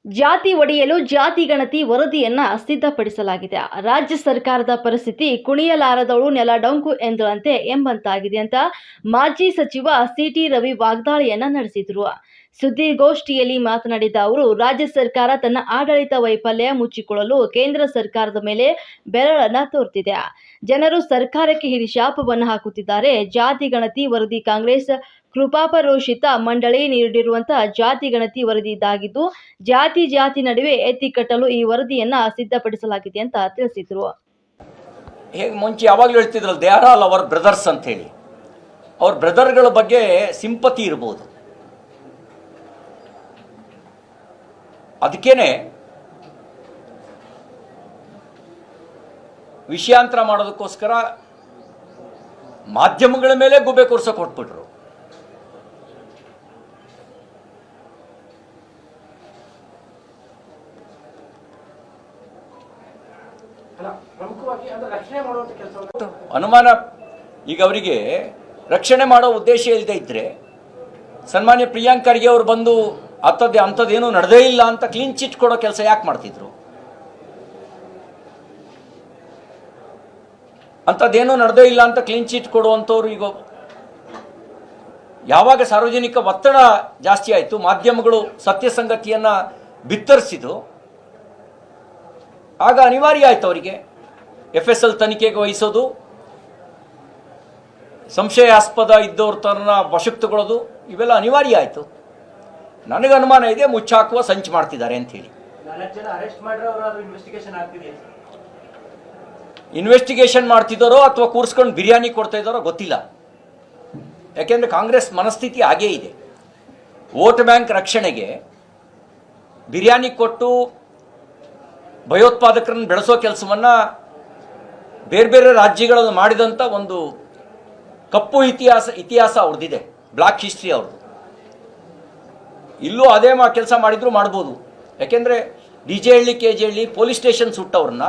ಜಾತಿ ಒಡೆಯಲು ಜಾತಿ ಗಣತಿ ವರದಿಯನ್ನ ಸಿದ್ಧಪಡಿಸಲಾಗಿದೆ. ರಾಜ್ಯ ಸರ್ಕಾರದ ಪರಿಸ್ಥಿತಿ ಕುಣಿಯಲಾರದವಳು ನೆಲ ಡೊಂಕು ಎಂದಳಂತೆ ಎಂಬಂತಾಗಿದೆ ಅಂತ ಮಾಜಿ ಸಚಿವ ಸಿಟಿ ರವಿ ವಾಗ್ದಾಳಿಯನ್ನ ನಡೆಸಿದ್ರು. ಸುದ್ದಿಗೋಷ್ಠಿಯಲ್ಲಿ ಮಾತನಾಡಿದ ಅವರು, ರಾಜ್ಯ ಸರ್ಕಾರ ತನ್ನ ಆಡಳಿತ ವೈಫಲ್ಯ ಮುಚ್ಚಿಕೊಳ್ಳಲು ಕೇಂದ್ರ ಸರ್ಕಾರದ ಮೇಲೆ ಬೆರಳನ್ನ ತೋರ್ತಿದೆ. ಜನರು ಸರ್ಕಾರಕ್ಕೆ ಹಿಡಿಶಾಪವನ್ನು ಹಾಕುತ್ತಿದ್ದಾರೆ. ಜಾತಿ ಗಣತಿ ವರದಿ ಕಾಂಗ್ರೆಸ್ ಕೃಪಾಪರೋಷಿತ ಮಂಡಳಿ ನೀಡಿರುವಂತಹ ಜಾತಿ ಗಣತಿ ವರದಿ ಇದಾಗಿದ್ದು, ಜಾತಿ ನಡುವೆ ಎತ್ತಿ ಕಟ್ಟಲು ಈ ವರದಿಯನ್ನ ಸಿದ್ಧಪಡಿಸಲಾಗಿದೆ ಅಂತ ತಿಳಿಸಿದ್ರು. ಹೇಗೆ ಮುಂಚೆ ಯಾವಾಗಲೂ ಹೇಳ್ತಿದ್ರಲ್ಲ, they are all our brothers ಅಂತ ಹೇಳಿ, ಅವ್ರ ಬ್ರದರ್ಗಳ ಬಗ್ಗೆ ಸಿಂಪತಿ ಇರ್ಬೋದು. ಅದಕ್ಕೇನೆ ವಿಷಯಾಂತರ ಮಾಡೋದಕ್ಕೋಸ್ಕರ ಮಾಧ್ಯಮಗಳ ಮೇಲೆ ಗುಬೆ ಕೊರ್ಸೋಕೆ ಹೊಟ್ಬಿಟ್ರು. ಅನುಮಾನ ಈಗ ಅವರಿಗೆ ರಕ್ಷಣೆ ಮಾಡೋ ಉದ್ದೇಶ ಇಲ್ಲದೆ ಇದ್ರೆ ಸನ್ಮಾನ್ಯ ಪ್ರಿಯಾಂಕ್ ಖರ್ಗೆ ಅವರು ಬಂದು ಅಂಥದ್ದೇನೂ ನಡೆದೇ ಇಲ್ಲ ಅಂತ ಕ್ಲೀನ್ ಚಿಟ್ ಕೊಡೋ ಕೆಲಸ ಯಾಕೆ ಮಾಡ್ತಿದ್ರು? ಅಂಥದ್ದೇನೂ ನಡೆದೇ ಇಲ್ಲ ಅಂತ ಕ್ಲೀನ್ ಚಿಟ್ ಕೊಡುವಂಥವ್ರು ಈಗ ಯಾವಾಗ ಸಾರ್ವಜನಿಕ ಒತ್ತಡ ಜಾಸ್ತಿ ಆಯಿತು, ಮಾಧ್ಯಮಗಳು ಸತ್ಯಸಂಗತಿಯನ್ನು ಬಿತ್ತರಿಸಿದು, ಆಗ ಅನಿವಾರ್ಯ ಆಯಿತು ಅವರಿಗೆ FSL ತನಿಖೆಗೆ ವಹಿಸೋದು, ಸಂಶಯಾಸ್ಪದ ಇದ್ದವ್ರ ತನ್ನ ವಶಕ್ಕೆ ತಗೊಳ್ಳೋದು, ಇವೆಲ್ಲ ಅನಿವಾರ್ಯ ಆಯಿತು. ನನಗೆ ಅನುಮಾನ ಇದೆ ಮುಚ್ಚಾಕುವ ಸಂಚು ಮಾಡ್ತಿದ್ದಾರೆ ಅಂಥೇಳಿ. ಇನ್ವೆಸ್ಟಿಗೇಷನ್ ಮಾಡ್ತಿದ್ದಾರೋ ಅಥವಾ ಕೂರಿಸ್ಕೊಂಡು ಬಿರಿಯಾನಿ ಕೊಡ್ತಾ ಇದ್ದಾರೋ ಗೊತ್ತಿಲ್ಲ. ಯಾಕೆಂದರೆ ಕಾಂಗ್ರೆಸ್ ಮನಸ್ಥಿತಿ ಹಾಗೇ ಇದೆ. ವೋಟ್ ಬ್ಯಾಂಕ್ ರಕ್ಷಣೆಗೆ ಬಿರಿಯಾನಿ ಕೊಟ್ಟು ಭಯೋತ್ಪಾದಕರನ್ನು ಬೆಳೆಸೋ ಕೆಲಸವನ್ನು ಬೇರೆ ಬೇರೆ ರಾಜ್ಯಗಳಲ್ಲಿ ಮಾಡಿದಂಥ ಒಂದು ಕಪ್ಪು ಇತಿಹಾಸ ಅವ್ರದ್ದಿದೆ, ಬ್ಲ್ಯಾಕ್ ಹಿಸ್ಟ್ರಿ ಅವ್ರದ್ದು. ಇಲ್ಲೂ ಅದೇ ಕೆಲಸ ಮಾಡಿದ್ರು ಮಾಡ್ಬೋದು. ಯಾಕೆಂದರೆ DJ ಹಳ್ಳಿ KG ಹಳ್ಳಿ ಪೊಲೀಸ್ ಸ್ಟೇಷನ್ ಸುಟ್ಟವ್ರನ್ನ,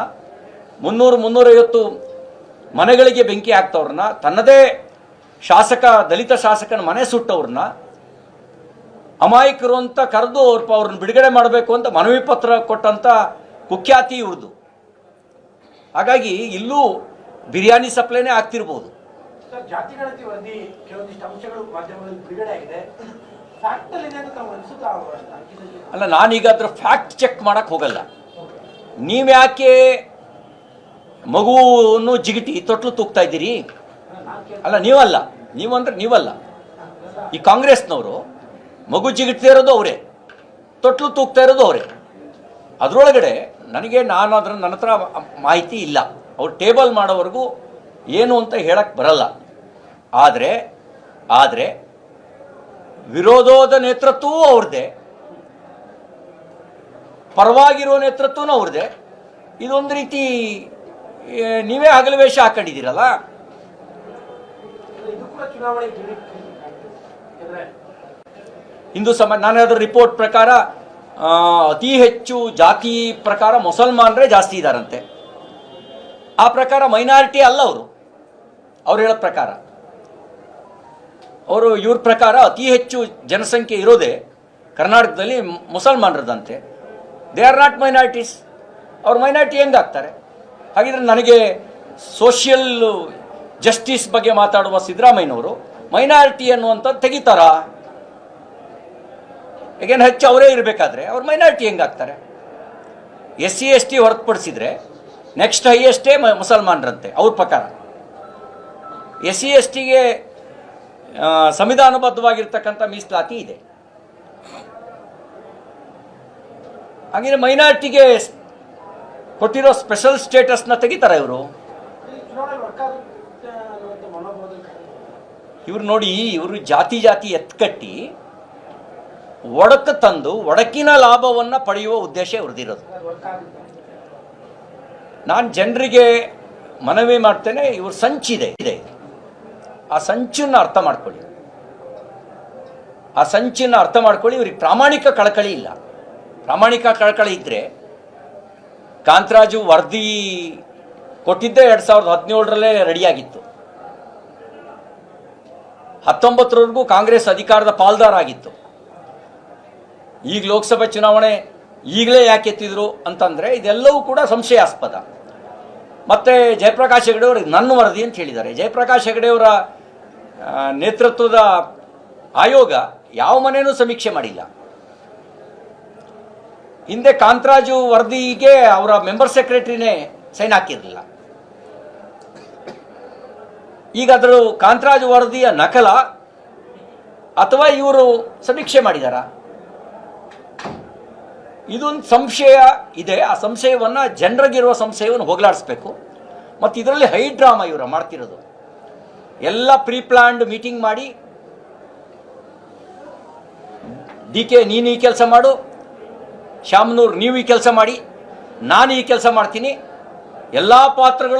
300-350 ಮನೆಗಳಿಗೆ ಬೆಂಕಿ ಹಾಕ್ತವ್ರನ್ನ, ತನ್ನದೇ ದಲಿತ ಶಾಸಕನ ಮನೆ ಸುಟ್ಟವ್ರನ್ನ ಅಮಾಯಕರು ಅಂತ ಕರೆದು ಅವ್ರನ್ನ ಬಿಡುಗಡೆ ಮಾಡಬೇಕು ಅಂತ ಮನವಿ ಪತ್ರ ಕೊಟ್ಟಂಥ ಕುಖ್ಯಾತಿ ಇವ್ರದ್ದು. ಹಾಗಾಗಿ ಇಲ್ಲೂ ಬಿರಿಯಾನಿ ಸಪ್ಲೈನೇ ಆಗ್ತಿರ್ಬೋದು. ಅಲ್ಲ, ನಾನೀಗ ಅದ್ರ ಫ್ಯಾಕ್ಟ್ ಚೆಕ್ ಮಾಡಕ್ಕೆ ಹೋಗಲ್ಲ. ನೀವ್ಯಾಕೆ ಮಗುವನ್ನು ಜಿಗಿಟಿ ತೊಟ್ಲು ತೂಗ್ತಾ ಇದ್ದೀರಿ? ಅಲ್ಲ, ನೀವಲ್ಲ. ಈ ಕಾಂಗ್ರೆಸ್ನವರು ಮಗು ಜಿಗಿಟ್ತಾ ಇರೋದು ಅವರೇ, ತೊಟ್ಲು ತೂಗ್ತಾ ಇರೋದು ಅವರೇ. ಅದರೊಳಗಡೆ ನನ್ನ ಹತ್ರ ಮಾಹಿತಿ ಇಲ್ಲ. ಅವ್ರು ಟೇಬಲ್ ಮಾಡೋವರೆಗೂ ಏನು ಅಂತ ಹೇಳಕ್ಕೆ ಬರಲ್ಲ. ಆದರೆ ವಿರೋಧದ ನೇತೃತ್ವವೂ ಅವ್ರದ್ದೇ, ಪರವಾಗಿರೋ ನೇತೃತ್ವನೂ ಅವ್ರದ್ದೇ. ಇದೊಂದು ರೀತಿ ನೀವೇ ಹಗಲು ವೇಷ ಹಾಕೊಂಡಿದ್ದೀರಲ್ಲ. ಹಿಂದೂ ಸಮಾಜ, ನಾನು ಅದರ ರಿಪೋರ್ಟ್ ಪ್ರಕಾರ ಅತಿ ಹೆಚ್ಚು ಜಾತಿ ಪ್ರಕಾರ ಮುಸಲ್ಮಾನರೇ ಜಾಸ್ತಿ ಇದ್ದಾರಂತೆ. ಆ ಪ್ರಕಾರ ಮೈನಾರಿಟಿ ಅಲ್ಲ ಅವ್ರು ಹೇಳೋ ಪ್ರಕಾರ. ಇವ್ರ ಪ್ರಕಾರ ಅತಿ ಹೆಚ್ಚು ಜನಸಂಖ್ಯೆ ಇರೋದೇ ಕರ್ನಾಟಕದಲ್ಲಿ ಮುಸಲ್ಮಾನರದಂತೆ. They are not minorities. ಅವ್ರು ಮೈನಾರಿಟಿ ಹೆಂಗಾಗ್ತಾರೆ? ಹಾಗಿದ್ರೆ ನನಗೆ ಸೋಷಿಯಲ್ ಜಸ್ಟಿಸ್ ಬಗ್ಗೆ ಮಾತಾಡುವ ಸಿದ್ದರಾಮಯ್ಯನವರು ಮೈನಾರಿಟಿ ಅನ್ನುವಂಥದ್ದು ತೆಗಿತಾರಾ? ಈಗೇನು ಹೆಚ್ಚು ಅವರೇ ಇರಬೇಕಾದ್ರೆ ಅವ್ರು ಮೈನಾರಿಟಿ ಹೆಂಗಾಗ್ತಾರೆ? SC ST ಹೊರತುಪಡಿಸಿದ್ರೆ ನೆಕ್ಸ್ಟ್ ಹೈಯೆಸ್ಟೇ ಮುಸಲ್ಮಾನರಂತೆ ಅವ್ರ ಪ್ರಕಾರ. SC STಗೆ ಸಂವಿಧಾನಬದ್ಧವಾಗಿರ್ತಕ್ಕಂಥ ಮೀಸಲಾತಿ ಇದೆ. ಹಾಗೆ ಮೈನಾರಿಟಿಗೆ ಕೊಟ್ಟಿರೋ ಸ್ಪೆಷಲ್ ಸ್ಟೇಟಸ್ನ ತೆಗಿತಾರೆ ಇವರು. ನೋಡಿ, ಇವರು ಜಾತಿ ಎತ್ಕಟ್ಟಿ ಒಡಕು ತಂದು ಒಡಕಿನ ಲಾಭವನ್ನು ಪಡೆಯುವ ಉದ್ದೇಶ ಇವ್ರದ್ದಿರೋದು. ನಾನು ಜನರಿಗೆ ಮನವಿ ಮಾಡ್ತೇನೆ, ಇವ್ರ ಸಂಚಿದೆ. ಆ ಸಂಚನ್ನು ಅರ್ಥ ಮಾಡ್ಕೊಳ್ಳಿ. ಇವ್ರಿಗೆ ಪ್ರಾಮಾಣಿಕ ಕಳಕಳಿ ಇಲ್ಲ. ಪ್ರಾಮಾಣಿಕ ಕಳಕಳಿ ಇದ್ದರೆ ಕಾಂತರಾಜು ವರದಿ ಕೊಟ್ಟಿದ್ದೇ 2017ರಲ್ಲೇ ರೆಡಿಯಾಗಿತ್ತು. 19ರವರೆಗೂ ಕಾಂಗ್ರೆಸ್ ಅಧಿಕಾರದ ಪಾಲ್ದಾರ ಆಗಿತ್ತು. ಈಗ ಲೋಕಸಭೆ ಚುನಾವಣೆ ಈಗಲೇ ಯಾಕೆ ಎತ್ತಿದ್ರು ಅಂತಂದರೆ ಇದೆಲ್ಲವೂ ಕೂಡ ಸಂಶಯಾಸ್ಪದ. ಮತ್ತು ಜಯಪ್ರಕಾಶ್ ಹೆಗಡೆ ಅವರು ನನ್ನ ವರದಿ ಅಂತ ಹೇಳಿದ್ದಾರೆ. ಜಯಪ್ರಕಾಶ್ ಹೆಗಡೆ ಅವರ ನೇತೃತ್ವದ ಆಯೋಗ ಯಾವ ಮನೆಯೂ ಸಮೀಕ್ಷೆ ಮಾಡಿಲ್ಲ. ಹಿಂದೆ ಕಾಂತರಾಜು ವರದಿಗೆ ಅವರ ಮೆಂಬರ್ ಸೆಕ್ರೆಟರಿನೇ ಸೈನ್ ಹಾಕಿರಲಿಲ್ಲ. ಈಗ ಅದರ ಕಾಂತರಾಜು ವರದಿಯ ನಕಲ ಅಥವಾ ಇವರು ಸಮೀಕ್ಷೆ ಮಾಡಿದಾರಾ? ಇದೊಂದು ಸಂಶಯ ಇದೆ. ಆ ಸಂಶಯವನ್ನು, ಜನರಿಗಿರುವ ಸಂಶಯವನ್ನು ಹೋಗಲಾಡಿಸ್ಬೇಕು. ಮತ್ತು ಇದರಲ್ಲಿ ಹೈ ಡ್ರಾಮಾ ಇವರು ಮಾಡ್ತಿರೋದು. ಎಲ್ಲ ಪ್ರೀ ಪ್ಲಾನ್ಡ್ ಮೀಟಿಂಗ್ ಮಾಡಿ, DK ನೀನು ಈ ಕೆಲಸ ಮಾಡು, ಶಾಮನೂರ್ ನೀವು ಈ ಕೆಲಸ ಮಾಡಿ, ನಾನು ಈ ಕೆಲಸ ಮಾಡ್ತೀನಿ, ಎಲ್ಲ ಪಾತ್ರಗಳು